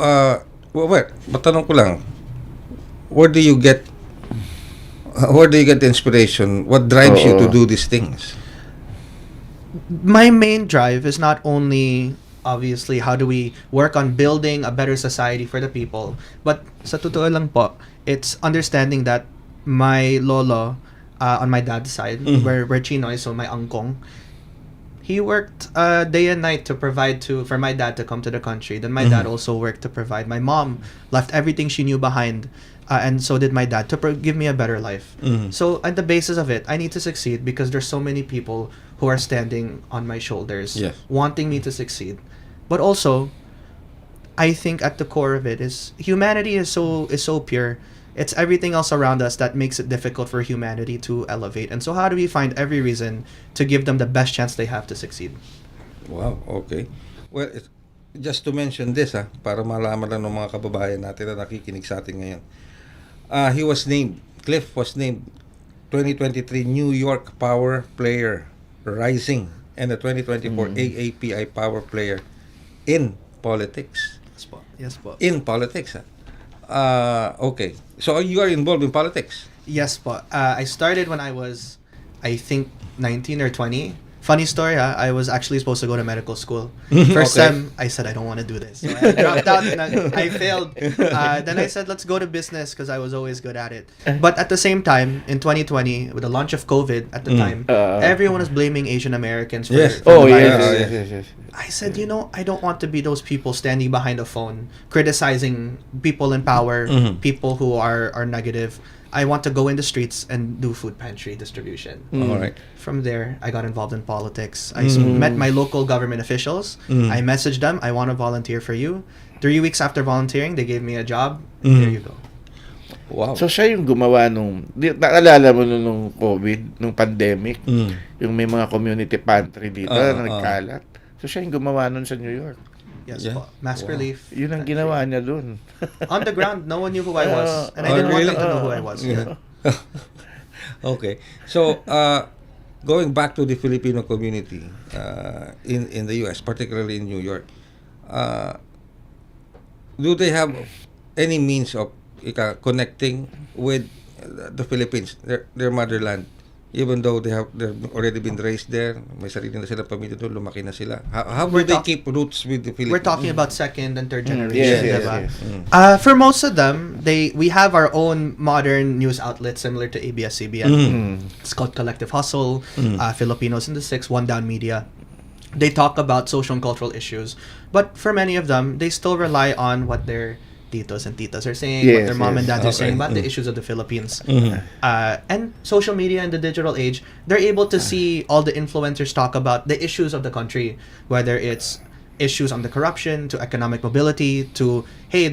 matanong ko lang, where do you get the inspiration? What drives you to do these things? My main drive is not only obviously how do we work on building a better society for the people, but sa totoo lang po, it's understanding that my lolo on my dad's side, where Chinoy, so my angkong, he worked day and night to provide for my dad to come to the country. Then my dad also worked to provide. My mom left everything she knew behind, and so did my dad to give me a better life. So at the basis of it, I need to succeed because there's so many people who are standing on my shoulders, Yes. wanting me to succeed. But also, I think at the core of it is humanity is so pure. It's everything else around us that makes it difficult for humanity to elevate. And so how do we find every reason to give them the best chance they have to succeed? Wow, okay. Well, just to mention this, para malaman lang ng mga kababayan natin na nakikinig sa atin ngayon. Cliff was named 2023 New York Power Player Rising and the 2024 AAPI Power Player in Politics. Yes po. In politics, okay. So you are involved in politics? Yes po. I started when I was, I think, 19 or 20. Funny story, I was actually supposed to go to medical school. First Okay. time, I said, I don't want to do this. So I dropped out and I failed. Then I said, let's go to business because I was always good at it. But at the same time, in 2020, with the launch of COVID at the time, everyone was blaming Asian Americans for, Yes. for Oh, the yes, virus. yes. I said, I don't want to be those people standing behind a phone, criticizing people in power, people who are negative. I want to go in the streets and do food pantry distribution. All right. From there, I got involved in politics. I met my local government officials. I messaged them, I want to volunteer for you. 3 weeks after volunteering, they gave me a job. There you go. Wow. So siya yung gumawa naalala mo nung COVID, nung pandemic, yung may mga community pantry dito na nagkalat. So siya yung gumawa nun sa New York. Yes, Yeah. po. Mask relief. Yun ang ginawa niya dun. On the ground, no one knew who I was. And I didn't want them to know who I was. Yeah. Okay. So, going back to the Filipino community in the U.S., particularly in New York, do they have any means of connecting with the Philippines, their motherland, even though they've already been raised there, may sarili na sila pamilya doon, lumaki na sila? How do they keep roots with the Philippines? We're talking about second and third generation. Yes, diba? yes. For most of them, we have our own modern news outlet similar to ABS-CBN. It's called Collective Hustle, Filipinos in the Six, One Down Media. They talk about social and cultural issues, but for many of them, they still rely on what their titos and titas are saying, what Yes, their mom and yes. dads are saying about the issues of the Philippines. And social media in the digital age, they're able to see all the influencers talk about the issues of the country, whether it's issues on the corruption, to economic mobility, to, hey,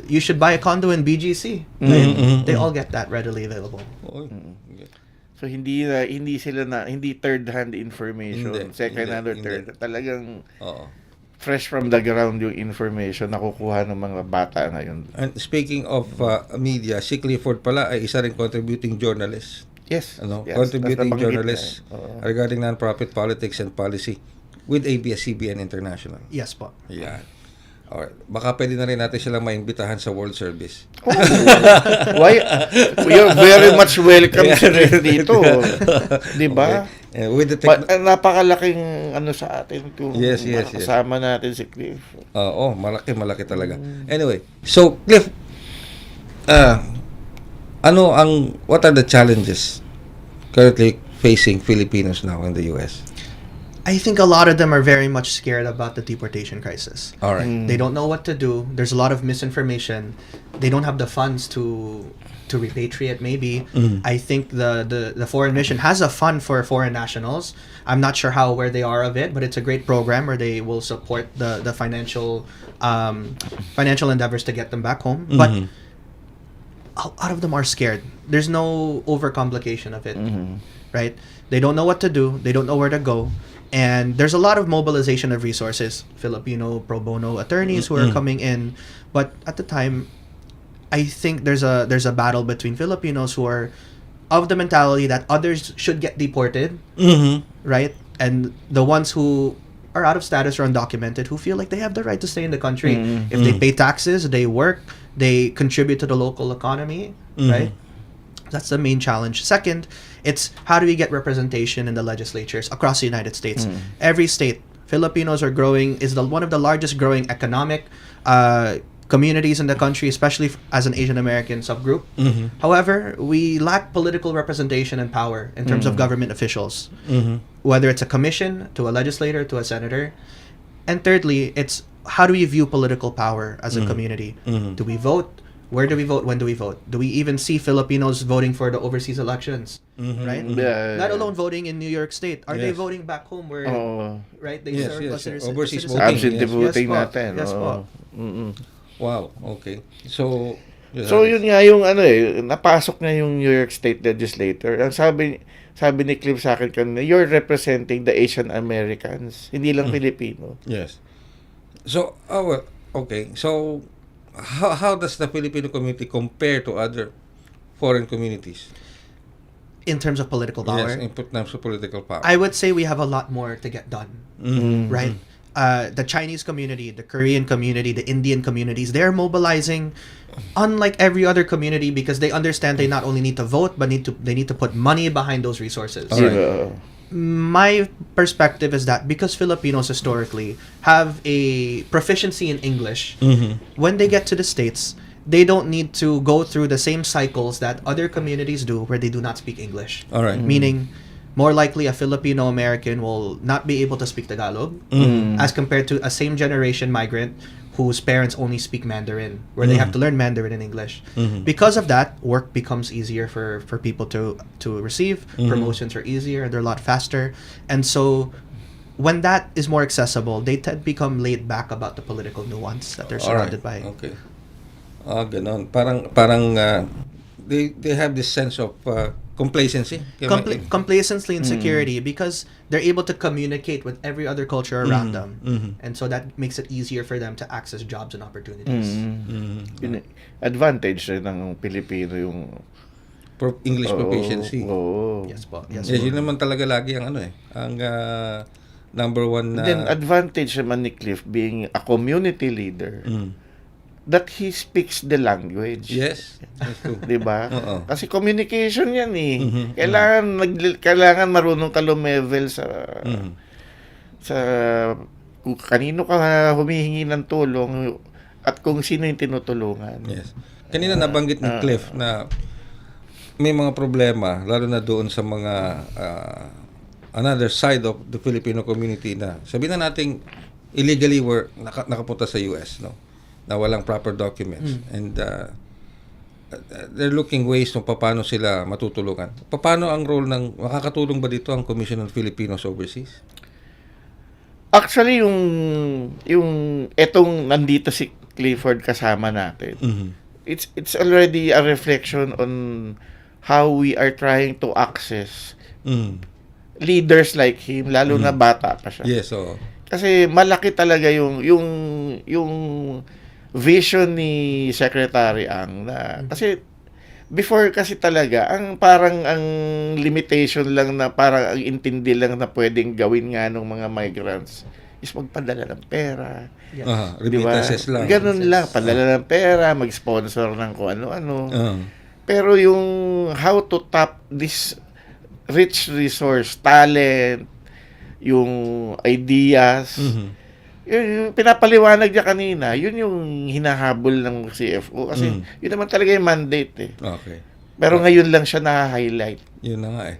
you should buy a condo in BGC. They all get that readily available. So hindi third hand information, Hindi, second hand or hindi. third. Talagang Oo. fresh from the ground yung information na kukuha ng mga bata ngayon. And speaking of media, si Clifford pala ay isa rin contributing journalist. Yes. Yes, Contributing nabanggit journalist na, oo. regarding non-profit politics and policy with ABS-CBN International. Yes po. Yan. Alright. Baka pwede na rin natin silang maimbitahan sa World Service. Why? You're very much welcome dito. Di ba? Okay. With the Napakalaking sa atin kung Yes. kasama natin si Cliff. Oo, malaki talaga. Anyway, so Cliff, what are the challenges currently facing Filipinos now in the US? I think a lot of them are very much scared about the deportation crisis. All right. They don't know what to do. There's a lot of misinformation. They don't have the funds to repatriate maybe. I think the foreign mission has a fund for foreign nationals. I'm not sure where they are of it, but it's a great program where they will support the financial endeavors to get them back home. But lot of them are scared. There's no overcomplication of it, right? They don't know what to do. They don't know where to go. And there's a lot of mobilization of resources, Filipino pro bono attorneys who are coming in. But at the time, I think there's a battle between Filipinos who are of the mentality that others should get deported, right? And the ones who are out of status or undocumented who feel like they have the right to stay in the country. If they pay taxes, they work, they contribute to the local economy, right? That's the main challenge. Second, it's how do we get representation in the legislatures across the United States? Every state, Filipinos are growing, is one of the largest growing economic communities in the country, especially as an Asian American subgroup. However, we lack political representation and power in terms of government officials, whether it's a commission, to a legislator, to a senator. And thirdly, it's how do we view political power as a community? Do we vote? Where do we vote? When do we vote? Do we even see Filipinos voting for the overseas elections? Right? Not alone voting in New York State. Are they voting back home where, right? They serve as Overseas citizens? voting. Absentee voting po. natin. Yes po. Wow, okay. So Yun nga yung napasok na yung New York State Legislator. Ang sabi ni Cliff sa akin kanina, you're representing the Asian Americans, hindi lang Filipino. Yes. So, okay. So, how does the Filipino community compare to other foreign communities? In terms of political power? Yes, in terms of political power. I would say we have a lot more to get done, right? The Chinese community, the Korean community, the Indian communities, they're mobilizing unlike every other community because they understand they not only need to vote, but they need to put money behind those resources. My perspective is that because Filipinos historically have a proficiency in English, when they get to the States, they don't need to go through the same cycles that other communities do where they do not speak English. All right. Meaning, more likely a Filipino American will not be able to speak Tagalog as compared to a same generation migrant whose parents only speak Mandarin, where they have to learn Mandarin and English. Because of that, work becomes easier for people to receive. Promotions are easier, they're a lot faster. And so when that is more accessible, they become laid back about the political nuance that they're surrounded by. Okay. Ganon. Parang they have this sense of complacency. Complacency and security because they're able to communicate with every other culture around them. And so that makes it easier for them to access jobs and opportunities. Advantage rin ng Pilipino yung English proficiency. Yes po. Yes, yun naman talaga lagi ang ang number one na... Then advantage naman ni Cliff being a community leader. That he speaks the language. Yes. That's true. Diba? Kasi communication yan eh. Kailangan marunong ka lumevel sa kung kanino ka humihingi ng tulong at kung sino yung tinutulungan. Yes. Kanina nabanggit ni Cliff na may mga problema lalo na doon sa mga another side of the Filipino community na sabihin na nating illegally were nakapunta sa US, no? Na walang proper documents and they're looking ways kung paano sila matutulungan. Paano ang role makakatulong ba dito ang Commission on Filipinos Overseas? Actually yung etong nandito si Clifford kasama natin. It's already a reflection on how we are trying to access leaders like him, lalo na bata pa siya. Yes, so kasi malaki talaga yung vision ni Secretary Ang na kasi before kasi talaga ang parang ang limitation lang na parang ang intindi lang na pwedeng gawin nga ng mga migrants is magpadala ng pera. remittances lang. Ganun lang, padala ng pera, mag-sponsor ng kung ano-ano. Pero yung how to tap this rich resource, talent, yung ideas, yung pinapaliwanag niya kanina, yun yung hinahabol ng CFO. Kasi yun naman talaga yung mandate eh. Okay. Pero ngayon lang siya na-highlight. Yun na nga eh.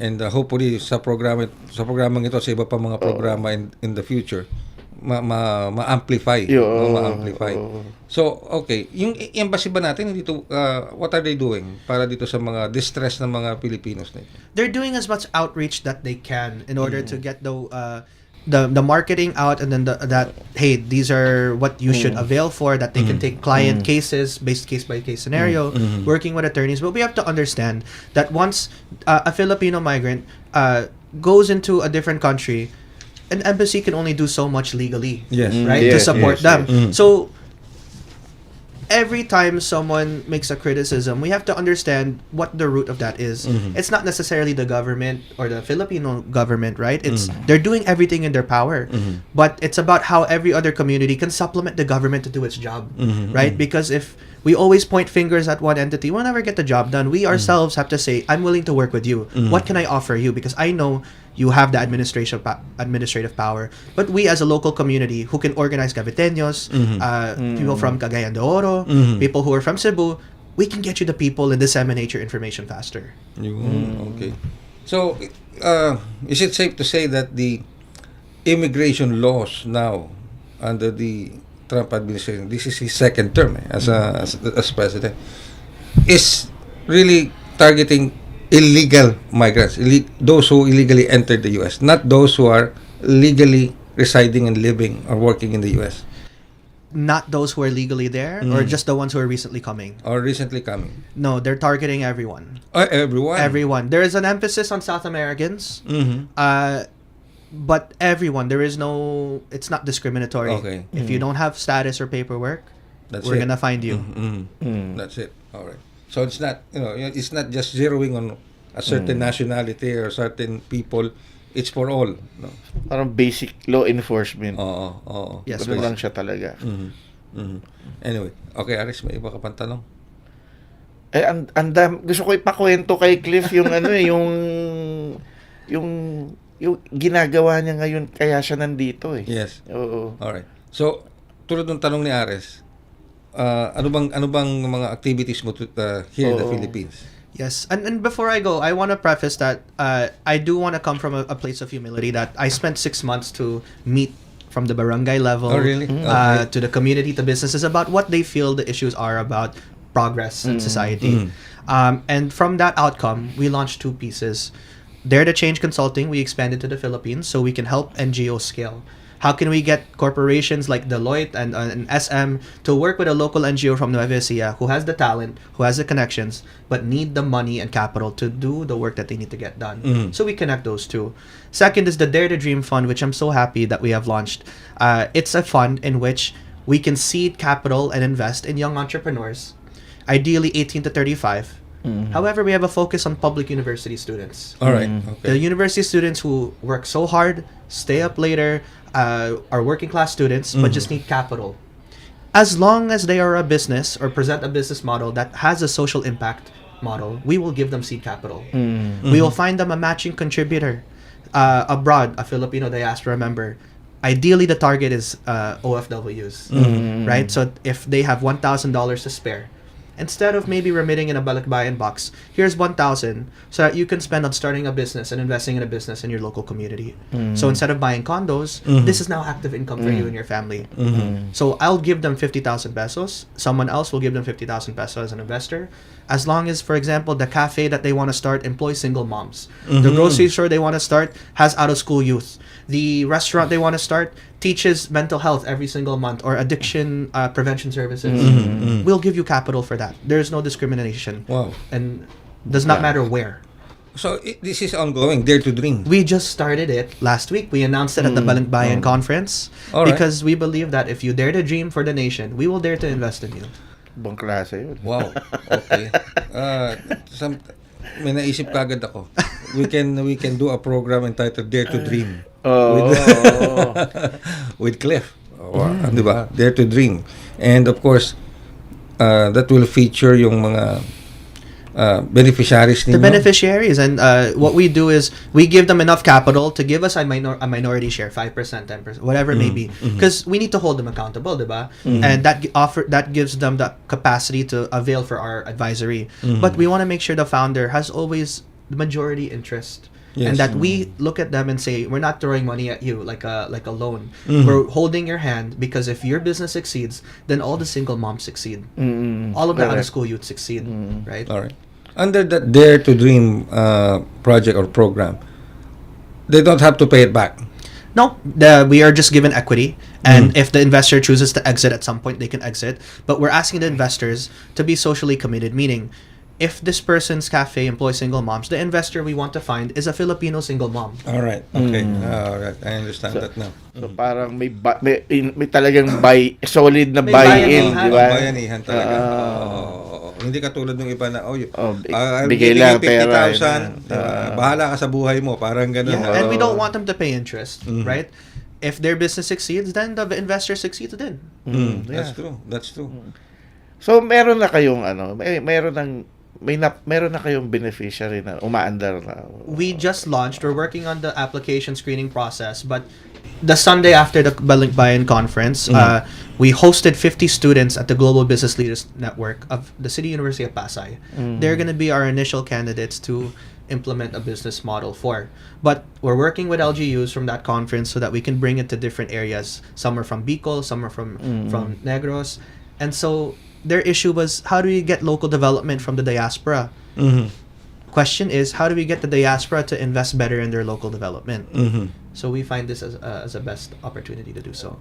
And hopefully sa programang ito, sa iba pa mga programa in the future, ma-amplify. Ma-amplify. So, okay. Yung embassy ba natin dito, what are they doing para dito sa mga distress ng mga Pilipinos na ito? They're doing as much outreach that they can in order to get the marketing out, and then that hey, these are what you should avail for, that they can take client cases based case by case scenario, working with attorneys. But we have to understand that once a Filipino migrant goes into a different country, an embassy can only do so much legally, Yes. right, to Yes, support yes, them. yes. So every time someone makes a criticism, we have to understand what the root of that is. It's not necessarily the government or the Filipino government, right? It's they're doing everything in their power, but it's about how every other community can supplement the government to do its job, right? Because if we always point fingers at one entity, we'll never get the job done. We ourselves have to say, I'm willing to work with you. What can I offer you? Because I know you have the administrative power. But we as a local community who can organize Caviteños, people from Cagayan de Oro, people who are from Cebu, we can get you the people and disseminate your information faster. Okay. So, is it safe to say that the immigration laws now under the Trump administration, this is his second term as president, is really targeting illegal migrants, those who illegally entered the U.S., not those who are legally residing and living or working in the U.S. Not those who are legally there, or just the ones who are recently coming. or recently coming? No, they're targeting everyone. Everyone. Everyone. There is an emphasis on South Americans, but everyone. There is no. It's not discriminatory. Okay. If you don't have status or paperwork, That's we're it. gonna find you. That's it. All right. So it's not, it's not just zeroing on a certain nationality or certain people. It's for all. No? Parang basic law enforcement. Oo. Yes, Ganun boss. lang siya talaga. Anyway, okay, Aris, may iba ka pang tanong? Gusto ko ipakwento kay Cliff yung yung ginagawa niya ngayon, kaya siya nandito eh. Yes. Oo. Alright. So, tulad ng tanong ni Ares, ano bang mga activities mo here in the Oo. Philippines? Yes, and before I go, I want to preface that I do want to come from a place of humility, that I spent 6 months to meet from the barangay level Oh, really? Okay. to the community, to businesses, about what they feel the issues are about progress in society. And from that outcome, we launched 2 pieces. Dare to Change Consulting, we expanded to the Philippines so we can help NGOs scale. How can we get corporations like Deloitte and SM to work with a local NGO from Nueva Ecija who has the talent, who has the connections, but need the money and capital to do the work that they need to get done? So we connect those two. Second is the Dare to Dream Fund, which I'm so happy that we have launched. It's a fund in which we can seed capital and invest in young entrepreneurs, ideally 18 to 35. However, we have a focus on public university students. All right. The Okay. university students who work so hard, stay up later, are working class students, but just need capital. As long as they are a business or present a business model that has a social impact model, we will give them seed capital. We will find them a matching contributor abroad, a Filipino diaspora member. Ideally, the target is OFWs, right? So if they have $1,000 to spare, instead of maybe remitting in a balikbayan box, here's 1,000 so that you can spend on starting a business and investing in a business in your local community. So instead of buying condos, this is now active income for you and your family. So I'll give them 50,000 pesos. Someone else will give them 50,000 pesos as an investor. As long as, for example, the cafe that they want to start employs single moms. The grocery store they want to start has out-of-school youth. The restaurant they want to start teaches mental health every single month, or addiction prevention services. We'll give you capital for that. There's no discrimination. Wow. And does not matter where. So, this is ongoing, Dare to Dream. We just started it last week. We announced it at the Balikbayan conference All right. because we believe that if you dare to dream for the nation, we will dare to invest in you. Ibang klase yun. Wow. Okay. May naisip kagad ako. We can do a program entitled Dare to Dream. With Cliff. Di ba? Dare to Dream. And of course, that will feature yung mga beneficiaries ninyo. The beneficiaries, and what we do is we give them enough capital to give us a minority share, 5%, 10%, whatever it may be, because we need to hold them accountable, diba? And that gives them the capacity to avail for our advisory. But we want to make sure the founder has always the majority interest. Yes. And that we look at them and say, we're not throwing money at you like a loan. We're holding your hand, because if your business succeeds, then all the single moms succeed. All of the Correct. out-of-school youth succeed, right? All right. Under that Dare to Dream project or program, they don't have to pay it back. No, we are just given equity, and if the investor chooses to exit at some point, they can exit. But we're asking the investors to be socially committed, meaning if this person's cafe employs single moms, the investor we want to find is a Filipino single mom. All right. Okay. All right. I understand that now. So parang may talagang solid na May buy-in, bayanihan. di ba? Bayanihan talaga. Hindi katulad ng iba na, bigay lang pera. 50,000, bahala ka sa buhay mo. Parang ganun. Yeah, and we don't want them to pay interest, right? If their business succeeds, then the investor succeeds then. That's true. That's true. So meron na kayong meron na kayong beneficiary na umaandar na. We just launched. We're working on the application screening process, but the Sunday after the Balikbayan conference, we hosted 50 students at the Global Business Leaders Network of the City University of Pasay. They're going to be our initial candidates to implement a business model for. But we're working with LGUs from that conference so that we can bring it to different areas. Some are from Bicol, some are from Negros. And so their issue was, how do we get local development from the diaspora? Question is, how do we get the diaspora to invest better in their local development? So we find this as a best opportunity to do so.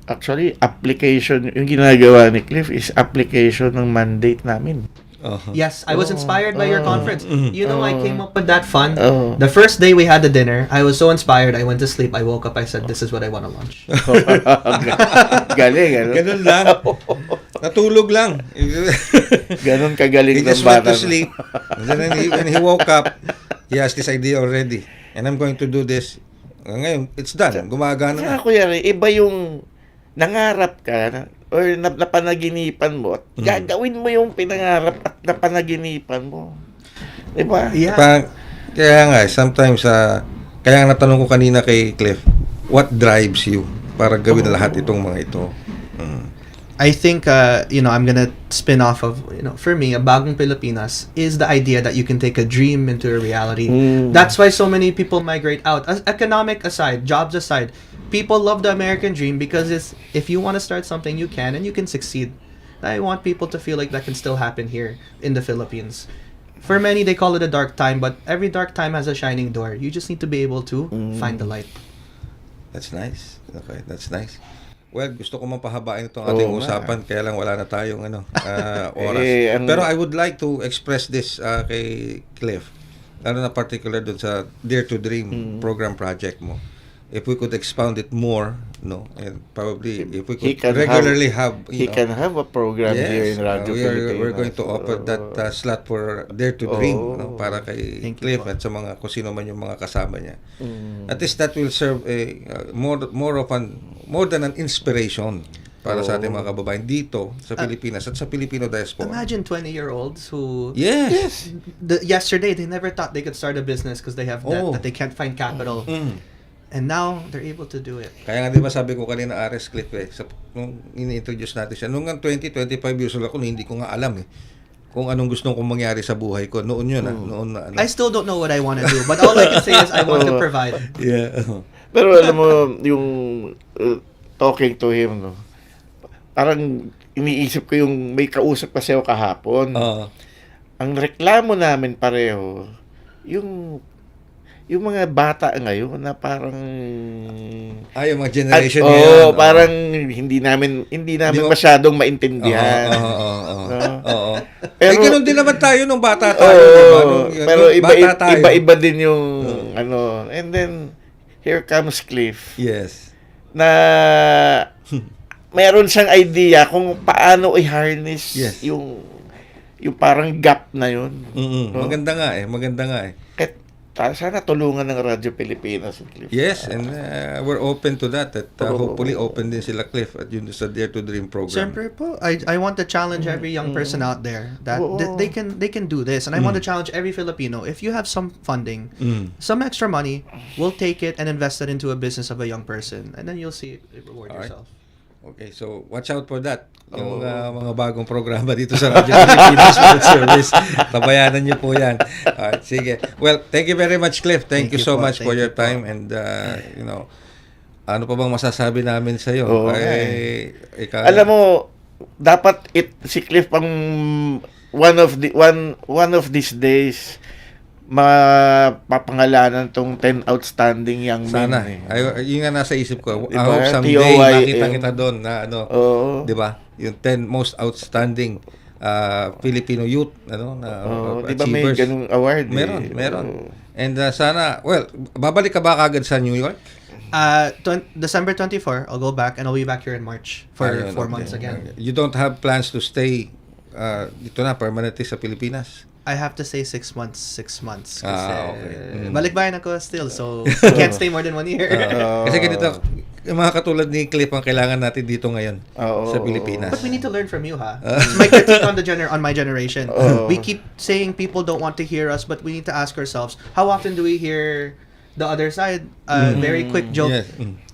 Actually, application, yung ginagawa ni Cliff is application ng mandate namin. Yes, I was inspired by your conference. You know, I came up with that fund. Oh. The first day we had the dinner, I was so inspired. I went to sleep. I woke up. I said, this is what I want to launch. Galing, ano? Ganun lang. Natulog lang. Ganon kagaling He ng just went bata. to sleep. And then when he woke up, he has this idea already. And I'm going to do this. Ngayon, it's done. Gumagana na. Kaya kuya, iba yung nangarap ka or napanaginipan mo at gagawin mo yung pinangarap at napanaginipan mo. Diba? Yeah. Kaya nga, sometimes, kaya nga natanong ko kanina kay Cliff, what drives you para gawin lahat itong mga ito? I think, I'm gonna spin off of, for me, a Bagong Pilipinas is the idea that you can take a dream into a reality. That's why so many people migrate out. Economic aside, jobs aside, people love the American dream because if you want to start something, you can, and you can succeed. I want people to feel like that can still happen here in the Philippines. For many, they call it a dark time, but every dark time has a shining door. You just need to be able to find the light. That's nice. Okay, that's nice. Well, gusto ko mapahabain itong ating usapan, kaya lang wala na tayong oras. Pero I would like to express this kay Cliff. Lalo na particular dun sa Dare to Dream program project mo. If we could expound it more, and probably if we could regularly he can have a program here in Radio Pilipinas. We're going to offer that slot for Dare to Dream, para kay Thank you Cliff po. at sa mga kung sino man yung mga kasama niya. At least that will serve more than an inspiration para sa ating mga kababayan dito sa Pilipinas at sa Filipino diaspora. Imagine 20-year-olds who Yes. yesterday they never thought they could start a business because they have debt that they can't find capital. And now they're able to do it. Kaya nga di ba sabi ko kanina Ares Cliff nung ini-introduce natin siya, nung 25 years old ako, hindi ko nga alam kung anong gusto kong mangyari sa buhay ko. Noon yun noon na I still don't know what I want to do, but all I can say is I want to provide. Yeah. Pero alam mo, yung talking to him, parang iniisip ko yung may kausap kasi ako kahapon. Ang reklamo namin pareho, yung mga bata ngayon na parang yung mga generation ngayon. Parang hindi namin masyadong maintindihan. Pero ganoon din naman tayo nung bata tayo, diba? Pero iba din yung and then here comes Cliff. Yes. Na meron siyang idea kung paano i-harness yung parang gap na yun. Maganda nga eh. Sana tulungan ng Radyo Pilipinas. Cliff. Yes, and we're open to that. At hopefully open din sila Cliff at yun sa Dare to Dream program. Siyempre po, I want to challenge every young person out there that they can do this, and I want to challenge every Filipino. If you have some funding, some extra money, we'll take it and invest it into a business of a young person, and then you'll see it reward yourself. Okay, so watch out for that. Yung mga bagong programa dito sa Radyo Pilipinas World Service. Tabayanan niyo po yan. Alright, sige. Well, thank you very much, Cliff. Thank you so much for your time. And, ano pa bang masasabi namin sa iyo? Alam mo, dapat si Cliff pang one of these days mapapangalanan tong 10 outstanding young men. Sana. Eh. Yun nga nasa isip ko. I Diba? hope someday TOY, makita kita doon na Oo. 'di ba? Yung 10 most outstanding Filipino youth na Di ba may achievers. ganung award? Meron. And sana, babalik ka ba kagad sa New York? December 24, I'll go back and I'll be back here in March for Ayun, 4 okay. months again. You don't have plans to stay dito na permanently sa Pilipinas? I have to stay 6 months. 6 months. Kasi Okay. balikbayan ako still, so I can't stay more than 1 year. Kasi ganito, yung mga katulad ni Cliff ang kailangan natin dito ngayon sa Pilipinas. But we need to learn from you, ha? It's my critique on on my generation. We keep saying people don't want to hear us, but we need to ask ourselves, how often do we hear the other side? Very quick joke. Yes.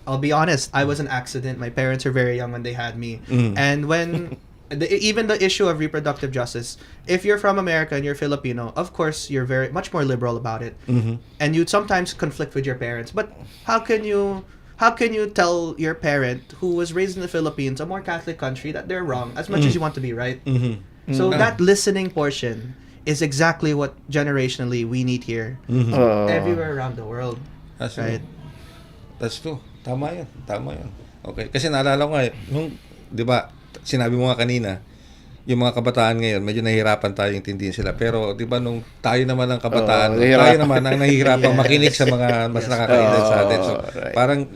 I'll be honest, I was an accident. My parents were very young when they had me. And when even the issue of reproductive justice, if you're from America and you're Filipino, of course you're very much more liberal about it. And you sometimes conflict with your parents. But how can you tell your parent who was raised in the Philippines, a more Catholic country, that they're wrong as much as you want to be right? So that listening portion is exactly what generationally we need here everywhere around the world. That's Right. That's true. Tama yun. Okay. Kasi naalala ko nga, nung, di ba, sinabi mo nga kanina, yung mga kabataan ngayon, medyo nahihirapan tayo intindihin sila. Pero, di ba, nung tayo naman ang kabataan, tayo naman ang nahihirapan makinig sa mga mas nakakaedad sa atin. So, parang,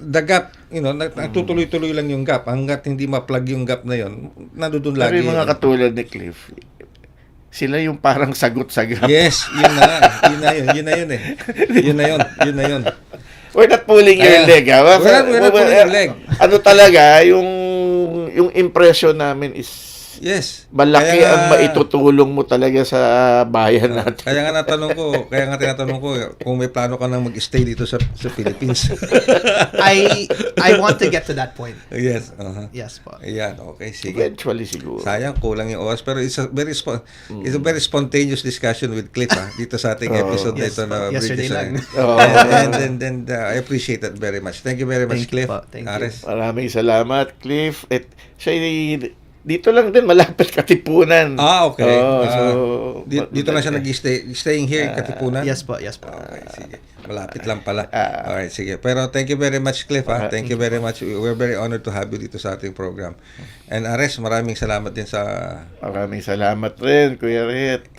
the gap, nagtutuloy-tuloy lang yung gap. Hanggat hindi ma-plug yung gap na yun, nandun lagi. Pero yung mga katulad ni Cliff, sila yung parang sagot sa gap. Yes, yun na yun eh. Yun na yun. We're not pulling your leg, ha? We're not pulling your leg. Ano talaga, yung impression namin is Yes. malaki ang maitutulong mo talaga sa bayan natin. Kaya nga tinatanong ko kung may plano ka nang mag-stay dito sa Philippines. I want to get to that point. Yes. Yes po. Ayan, okay, sige. Eventually siguro. Sayang, kulang yung oras. Pero it's a very spontaneous discussion with Cliff dito sa ating episode na ito na Yesterday Bridges. lang. And I appreciate that very much. Thank you very much, Thank you Cliff. po. Thank you. Ares. Maraming salamat, Cliff. Siya dito lang din, malapit Katipunan. Okay. So, dito na siya staying here in Katipunan? Yes po. Okay, sige. Malapit lang pala. Alright, sige. Pero thank you very much, Cliff. Thank you very much. We're very honored to have you dito sa ating program. And Ares, maraming salamat din sa... Maraming salamat rin, Kuya Rit.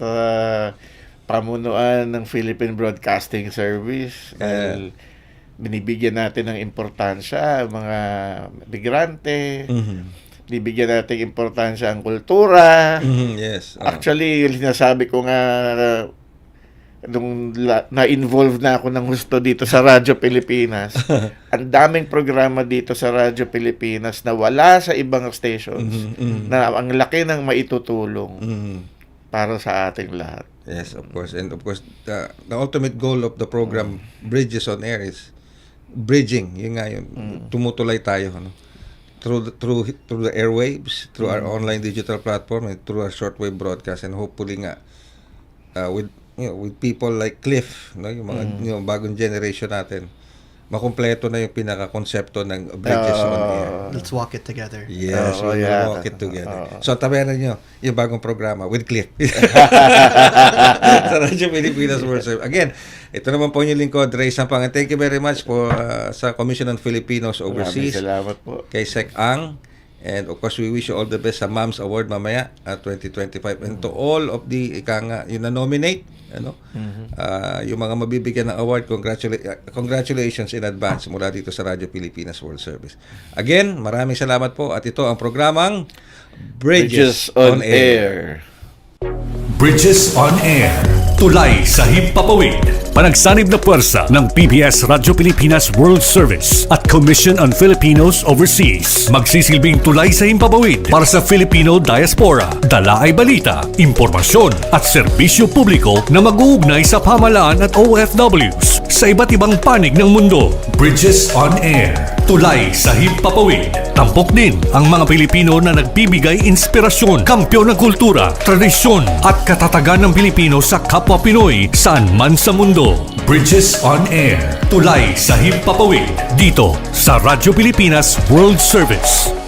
Pamunuan ng Philippine Broadcasting Service. Dahil binibigyan natin ng importansya mga migrante. Bibigyan natin importansya ang kultura. Yes. Actually, yung sinasabi ko nga nung na-involve na ako ng gusto dito sa Radyo Pilipinas. Ang daming programa dito sa Radyo Pilipinas na wala sa ibang stations na ang laki ng maitutulong para sa ating lahat. Yes, of course. And of course, the ultimate goal of the program Bridges on Air is bridging. Yun nga yun. Tumutulay tayo. Through the airwaves, through our online digital platform, and through our shortwave broadcast, and hopefully nga with people like Cliff, yung mga bagong generation natin, makumpleto na yung pinaka-konsepto ng Bridges on Air. Let's walk it together. Yes, we'll walk it together. So, tabayanan nyo yung bagong programa with Cliff. Sa Radyo Pilipinas World Service. Again, ito naman po yung lingkod, Ray Sampang. And thank you very much po sa Commission on Filipinos Overseas. Salamat po. Kay Sec Ang. And of course, we wish you all the best sa Moms Award mamaya at 2025. And to all of the yung na-nominate, yung mga mabibigyan ng award, congratulations in advance mula dito sa Radyo Pilipinas World Service. Again, maraming salamat po. At ito ang programang Bridges on Air. Bridges on Air. Tulay sa himpapawid. Panagsanib na puwersa ng PBS Radyo Pilipinas World Service at Commission on Filipinos Overseas. Magsisilbing tulay sa himpapawid para sa Filipino diaspora. Dala ay balita, impormasyon at serbisyo publiko na mag-uugnay sa pamahalaan at OFWs sa iba't ibang panig ng mundo. Bridges on Air. Tulay sa himpapawid. Tampok din ang mga Pilipino na nagbibigay inspirasyon, kampyon ng kultura, tradisyon at katatagan ng Pilipino sa kapwa Pinoy saan man sa mundo. Bridges on Air. Tulay sa himpapawid. Dito sa Radyo Pilipinas World Service.